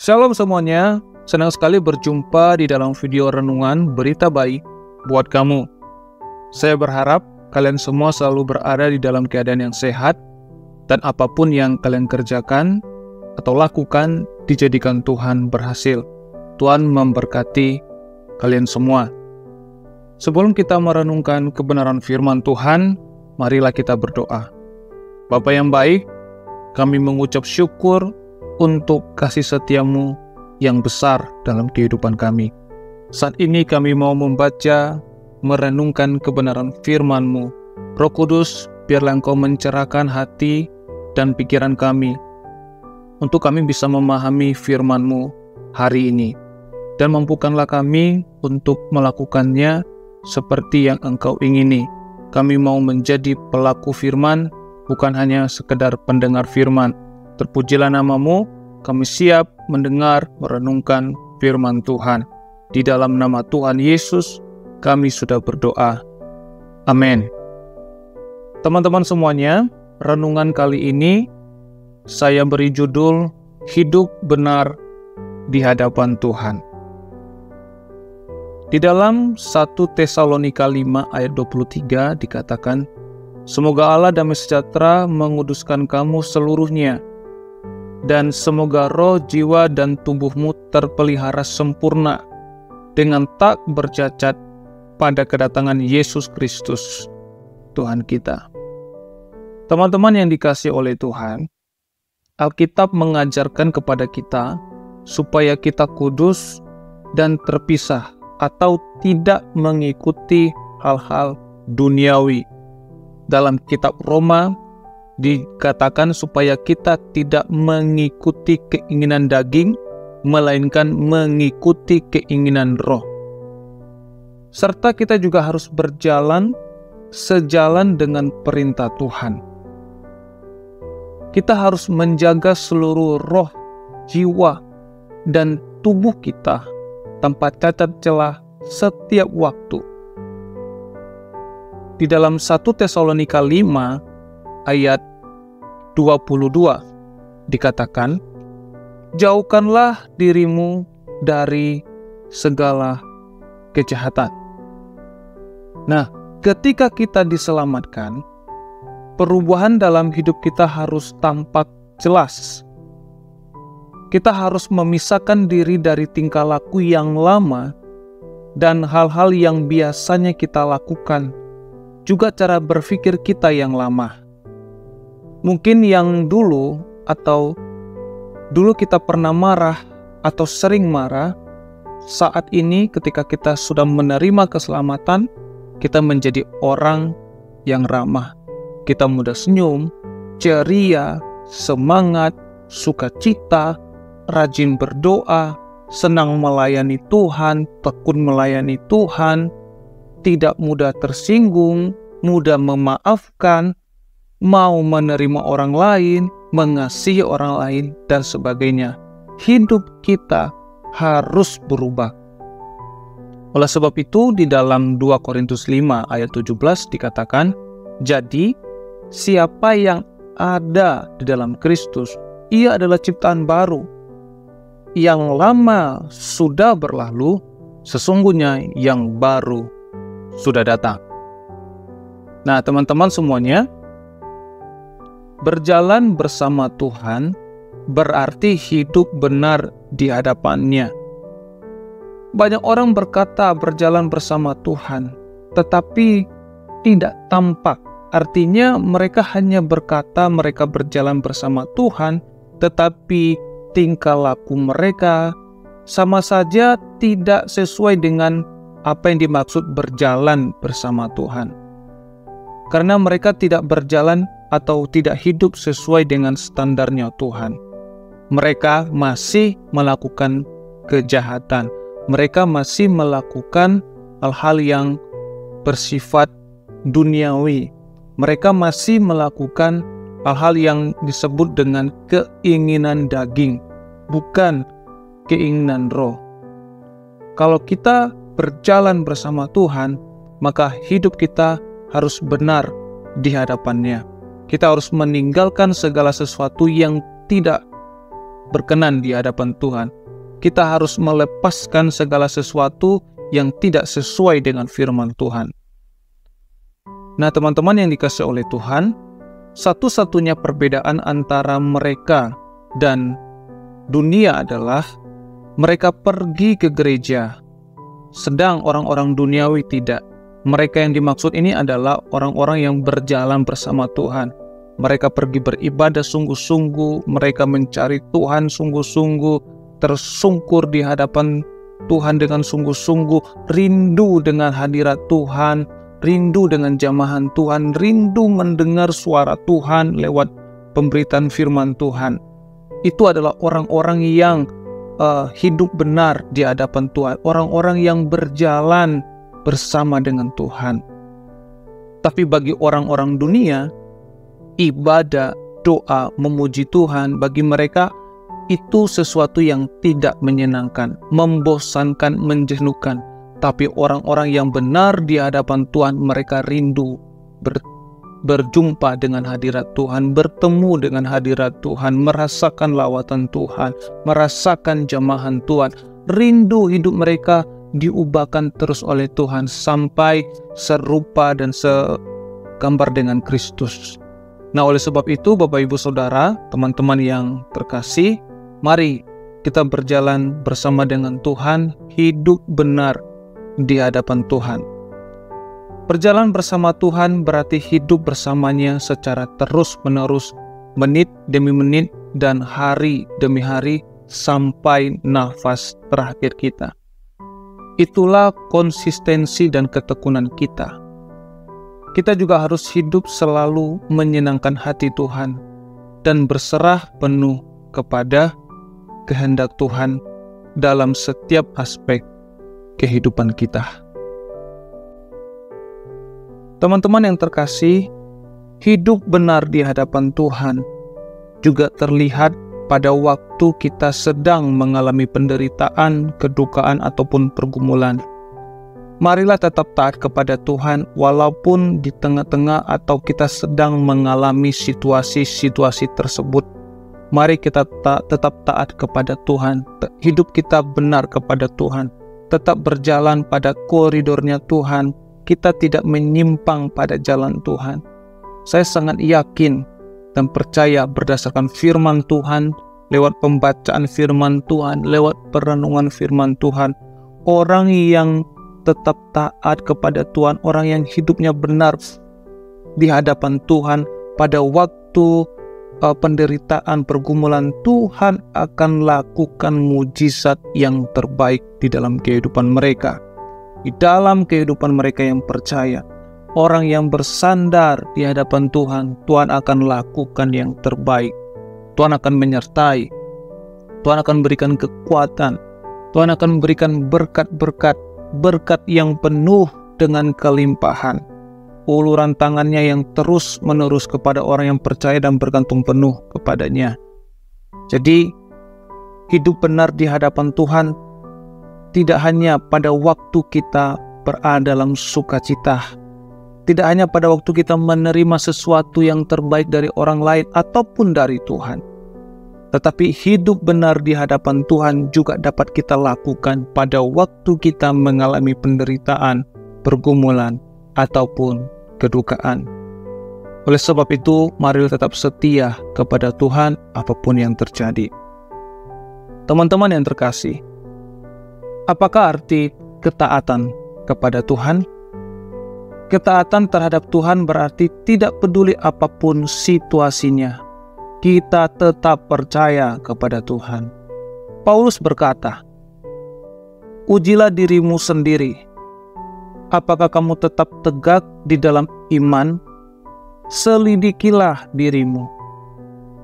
Shalom semuanya, senang sekali berjumpa di dalam video renungan berita baik buat kamu. Saya berharap kalian semua selalu berada di dalam keadaan yang sehat, dan apapun yang kalian kerjakan atau lakukan dijadikan Tuhan berhasil. Tuhan memberkati kalian semua. Sebelum kita merenungkan kebenaran firman Tuhan, marilah kita berdoa. Bapa yang baik, kami mengucap syukur untuk kasih setiamu yang besar dalam kehidupan kami. Saat ini kami mau membaca, merenungkan kebenaran firman-Mu. Roh Kudus, biarlah Engkau mencerahkan hati dan pikiran kami, untuk kami bisa memahami firman-Mu hari ini. Dan mampukanlah kami untuk melakukannya seperti yang Engkau ingini. Kami mau menjadi pelaku firman, bukan hanya sekedar pendengar firman. Terpujilah nama-Mu, kami siap mendengar, merenungkan firman Tuhan. Di dalam nama Tuhan Yesus, kami sudah berdoa. Amin. Teman-teman semuanya, renungan kali ini saya beri judul Hidup Benar di Hadapan Tuhan. Di dalam 1 Tesalonika 5 ayat 23 dikatakan, "Semoga Allah damai sejahtera menguduskan kamu seluruhnya, dan semoga roh, jiwa, dan tubuhmu terpelihara sempurna dengan tak bercacat pada kedatangan Yesus Kristus, Tuhan kita." Teman-teman yang dikasihi oleh Tuhan, Alkitab mengajarkan kepada kita supaya kita kudus dan terpisah atau tidak mengikuti hal-hal duniawi. Dalam kitab Roma dikatakan supaya kita tidak mengikuti keinginan daging, melainkan mengikuti keinginan roh. Serta kita juga harus berjalan sejalan dengan perintah Tuhan. Kita harus menjaga seluruh roh, jiwa, dan tubuh kita tanpa cacat celah setiap waktu. Di dalam 1 Tesalonika 5 ayat 22 dikatakan, "Jauhkanlah dirimu dari segala kejahatan." Nah, ketika kita diselamatkan, perubahan dalam hidup kita harus tampak jelas. Kita harus memisahkan diri dari tingkah laku yang lama dan hal-hal yang biasanya kita lakukan, juga cara berpikir kita yang lama. Mungkin yang dulu kita pernah marah atau sering marah, saat ini ketika kita sudah menerima keselamatan, kita menjadi orang yang ramah. Kita mudah senyum, ceria, semangat, sukacita, rajin berdoa, senang melayani Tuhan, tekun melayani Tuhan, tidak mudah tersinggung, mudah memaafkan, mau menerima orang lain, mengasihi orang lain, dan sebagainya. Hidup kita harus berubah. Oleh sebab itu, di dalam 2 Korintus 5 ayat 17 dikatakan, "Jadi, siapa yang ada di dalam Kristus, ia adalah ciptaan baru. Yang lama sudah berlalu, sesungguhnya yang baru sudah datang." Nah, teman-teman semuanya, berjalan bersama Tuhan berarti hidup benar di hadapannya. Banyak orang berkata berjalan bersama Tuhan, tetapi tidak tampak. Artinya mereka hanya berkata mereka berjalan bersama Tuhan, tetapi tingkah laku mereka sama saja tidak sesuai dengan apa yang dimaksud berjalan bersama Tuhan. Karena mereka tidak berjalan atau tidak hidup sesuai dengan standarnya Tuhan. Mereka masih melakukan kejahatan. Mereka masih melakukan hal-hal yang bersifat duniawi. Mereka masih melakukan hal-hal yang disebut dengan keinginan daging, bukan keinginan roh. Kalau kita berjalan bersama Tuhan, maka hidup kita harus benar di hadapannya. Kita harus meninggalkan segala sesuatu yang tidak berkenan di hadapan Tuhan. Kita harus melepaskan segala sesuatu yang tidak sesuai dengan firman Tuhan. Nah, teman-teman yang dikasihi oleh Tuhan, satu-satunya perbedaan antara mereka dan dunia adalah mereka pergi ke gereja, sedang orang-orang duniawi tidak. Mereka yang dimaksud ini adalah orang-orang yang berjalan bersama Tuhan. Mereka pergi beribadah sungguh-sungguh, mereka mencari Tuhan sungguh-sungguh, tersungkur di hadapan Tuhan dengan sungguh-sungguh, rindu dengan hadirat Tuhan, rindu dengan jamahan Tuhan, rindu mendengar suara Tuhan lewat pemberitaan firman Tuhan. Itu adalah orang-orang yang hidup benar di hadapan Tuhan, orang-orang yang berjalan bersama dengan Tuhan. Tapi bagi orang-orang dunia, ibadah, doa, memuji Tuhan, bagi mereka itu sesuatu yang tidak menyenangkan, membosankan, menjenuhkan. Tapi orang-orang yang benar di hadapan Tuhan, mereka rindu berjumpa dengan hadirat Tuhan, bertemu dengan hadirat Tuhan, merasakan lawatan Tuhan, merasakan jamahan Tuhan. Rindu hidup mereka diubahkan terus oleh Tuhan sampai serupa dan segambar dengan Kristus. Nah, oleh sebab itu, Bapak Ibu Saudara, teman-teman yang terkasih, mari kita berjalan bersama dengan Tuhan, hidup benar di hadapan Tuhan. Berjalan bersama Tuhan berarti hidup bersamanya secara terus-menerus, menit demi menit dan hari demi hari sampai nafas terakhir kita. Itulah konsistensi dan ketekunan kita. Kita juga harus hidup selalu menyenangkan hati Tuhan dan berserah penuh kepada kehendak Tuhan dalam setiap aspek kehidupan kita. Teman-teman yang terkasih, hidup benar di hadapan Tuhan juga terlihat pada waktu kita sedang mengalami penderitaan, kedukaan, ataupun pergumulan. Marilah tetap taat kepada Tuhan walaupun di tengah-tengah atau kita sedang mengalami situasi-situasi tersebut. Mari kita tetap taat kepada Tuhan, hidup kita benar kepada Tuhan, tetap berjalan pada koridornya Tuhan, kita tidak menyimpang pada jalan Tuhan. Saya sangat yakin dan percaya berdasarkan firman Tuhan, lewat pembacaan firman Tuhan, lewat perenungan firman Tuhan, orang yang tetap taat kepada Tuhan, orang yang hidupnya benar di hadapan Tuhan, pada waktu penderitaan, pergumulan, Tuhan akan lakukan mujizat yang terbaik di dalam kehidupan mereka. Di dalam kehidupan mereka yang percaya, orang yang bersandar di hadapan Tuhan, Tuhan akan lakukan yang terbaik. Tuhan akan menyertai, Tuhan akan berikan kekuatan, Tuhan akan memberikan berkat-berkat, berkat yang penuh dengan kelimpahan. Uluran tangannya yang terus-menerus kepada orang yang percaya dan bergantung penuh kepadanya. Jadi, hidup benar di hadapan Tuhan tidak hanya pada waktu kita berada dalam sukacita, tidak hanya pada waktu kita menerima sesuatu yang terbaik dari orang lain ataupun dari Tuhan, tetapi hidup benar di hadapan Tuhan juga dapat kita lakukan pada waktu kita mengalami penderitaan, pergumulan, ataupun kedukaan. Oleh sebab itu, mari tetap setia kepada Tuhan apapun yang terjadi. Teman-teman yang terkasih, apakah arti ketaatan kepada Tuhan? Ketaatan terhadap Tuhan berarti tidak peduli apapun situasinya, kita tetap percaya kepada Tuhan. Paulus berkata, "Ujilah dirimu sendiri. Apakah kamu tetap tegak di dalam iman? Selidikilah dirimu.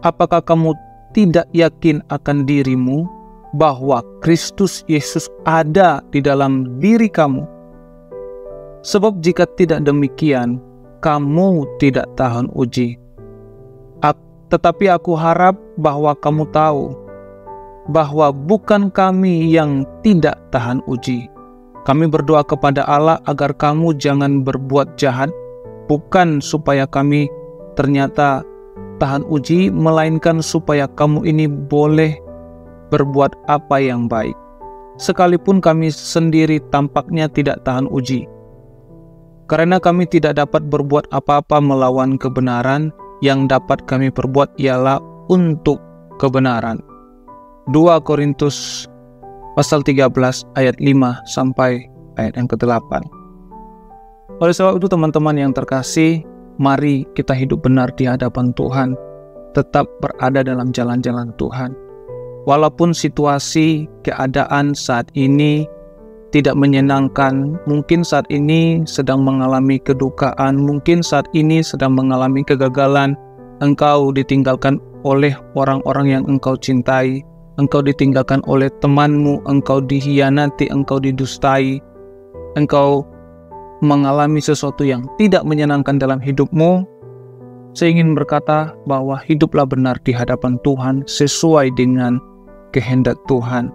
Apakah kamu tidak yakin akan dirimu bahwa Kristus Yesus ada di dalam diri kamu? Sebab jika tidak demikian, kamu tidak tahan uji. Tetapi aku harap bahwa kamu tahu bahwa bukan kami yang tidak tahan uji. Kami berdoa kepada Allah agar kamu jangan berbuat jahat, bukan supaya kami ternyata tahan uji, melainkan supaya kamu ini boleh berbuat apa yang baik, sekalipun kami sendiri tampaknya tidak tahan uji. Karena kami tidak dapat berbuat apa-apa melawan kebenaran, yang dapat kami perbuat ialah untuk kebenaran. 2 Korintus pasal 13 ayat 5 sampai ayat yang ke-8. Oleh sebab itu teman-teman yang terkasih, mari kita hidup benar di hadapan Tuhan, tetap berada dalam jalan-jalan Tuhan. Walaupun situasi, keadaan saat ini tidak menyenangkan, mungkin saat ini sedang mengalami kedukaan, mungkin saat ini sedang mengalami kegagalan, engkau ditinggalkan oleh orang-orang yang engkau cintai, engkau ditinggalkan oleh temanmu, engkau dihianati, engkau didustai, engkau mengalami sesuatu yang tidak menyenangkan dalam hidupmu. Saya ingin berkata bahwa hiduplah benar di hadapan Tuhan sesuai dengan kehendak Tuhan.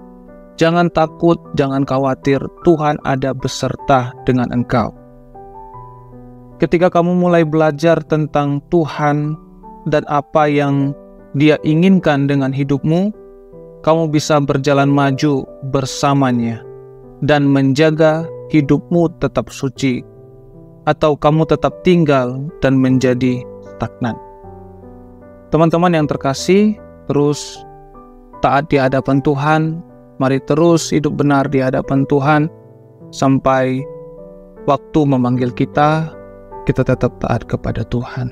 Jangan takut, jangan khawatir, Tuhan ada beserta dengan engkau. Ketika kamu mulai belajar tentang Tuhan dan apa yang Dia inginkan dengan hidupmu, kamu bisa berjalan maju bersamanya dan menjaga hidupmu tetap suci, atau kamu tetap tinggal dan menjadi stagnan. Teman-teman yang terkasih, terus taat di hadapan Tuhan. Mari terus hidup benar di hadapan Tuhan sampai waktu memanggil kita, kita tetap taat kepada Tuhan.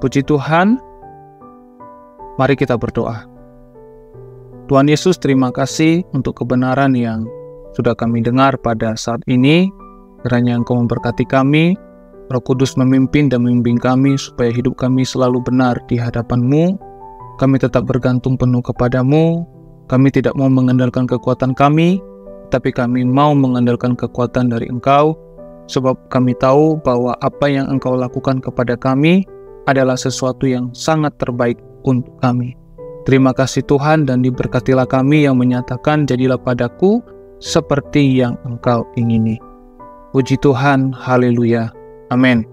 Puji Tuhan. Mari kita berdoa. Tuhan Yesus, terima kasih untuk kebenaran yang sudah kami dengar pada saat ini. Kiranya Engkau memberkati kami, Roh Kudus memimpin dan membimbing kami supaya hidup kami selalu benar di hadapan-Mu. Kami tetap bergantung penuh kepadamu. Kami tidak mau mengandalkan kekuatan kami, tapi kami mau mengandalkan kekuatan dari Engkau, sebab kami tahu bahwa apa yang Engkau lakukan kepada kami adalah sesuatu yang sangat terbaik untuk kami. Terima kasih Tuhan, dan diberkatilah kami yang menyatakan, jadilah padaku seperti yang Engkau ingini. Puji Tuhan, haleluya, amin.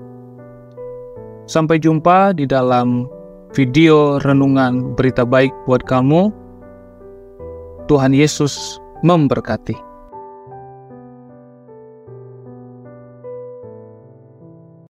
Sampai jumpa di dalam video renungan berita baik buat kamu. Tuhan Yesus memberkati.